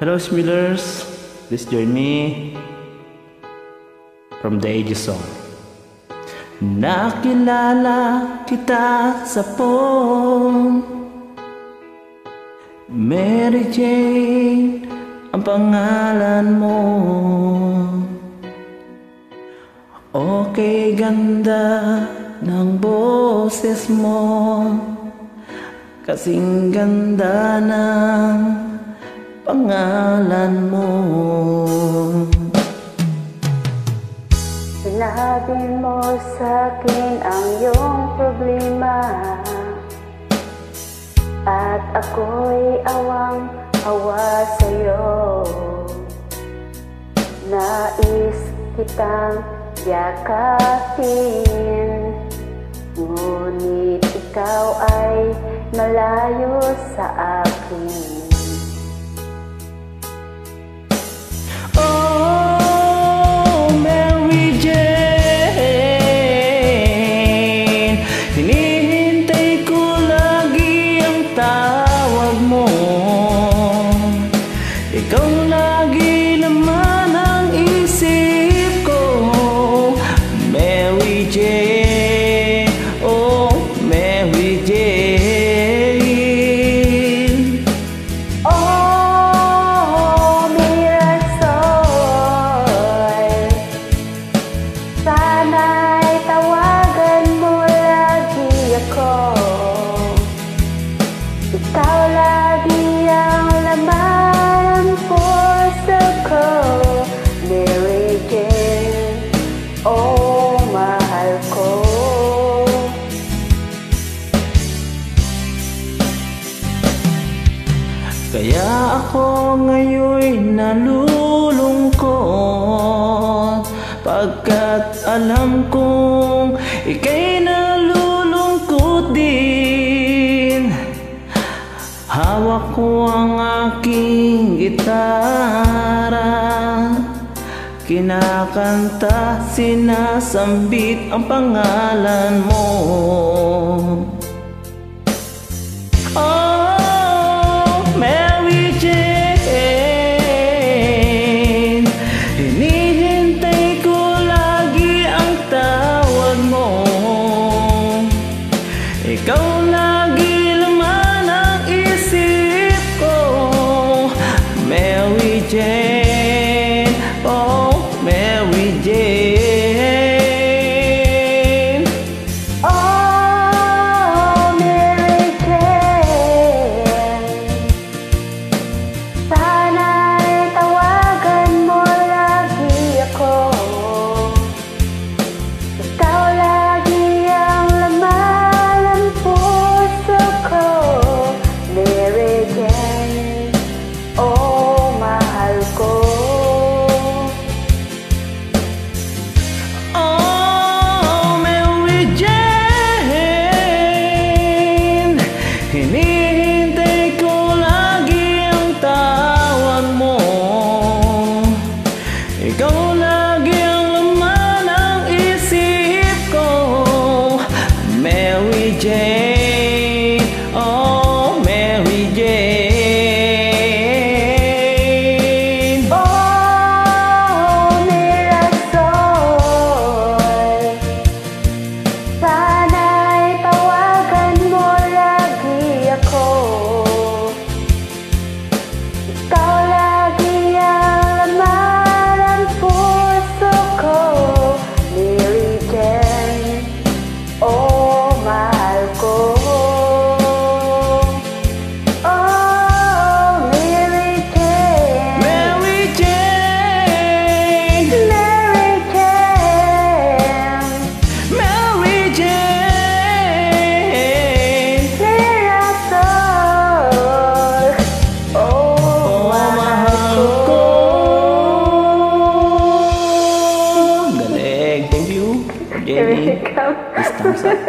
Hello Smillers, please join me from the Aegis song. Nakilala kita sa phone, Mary Jane ang pangalan mo. Okay, ganda ng boses mo, kasing ganda ng pangalan mo. Sinabi mo sa'kin ang iyong problema, at ako'y awang-awa sa'yo. Nais kitang yakapin, ngunit ikaw ay malayo sa akin. Oh, Mary Jane, hinihintay ko lagi ang tawag mo. Ikaw lagi naman ang isip ko, Mary Jane. Oh, Mary Jane. Oh, Mirasol, sana'y tawagan mo lagi ako. Ikaw lagi ang laman ng puso ko, Mary Jane. Oh, mahal ko. Kaya ako ngayon nalulungkot, pagkat alam kong ika'y nalulungkot din. Hawak ko ang aking gitara, kinakanta, sinasambit ang pangalan mo. Oh, Mary Jane, hinihintay ko lagi ang tawag mo. Ikaw lagi laman ang isip ko, Mary Jane. Oh, Mary Jane. Oh, Mary Jane, sana'y tawagan mo lagi ako. Ikaw lagi ang laman ng puso ko, Mary Jane. Oh, mahal ko. Oh, Mary Jane, hinihintay ko lagi ang tawag mo. Ikaw lagi ang laman ng isip ko, Mary Jane. Oh, Mary Jane. Oh, Mirasol, sana'y tawagan mo lagi ako. Ikaw lagi ang laman ng puso ko, Mary Jane. Oh, mahal ko. Oh, Mary Jane. Mary Jane. Mary Jane. Mary Jane. Mirasol. Oh, mahal ko. Galing. Thank you, Jenny. Welcome. Please thumbs up.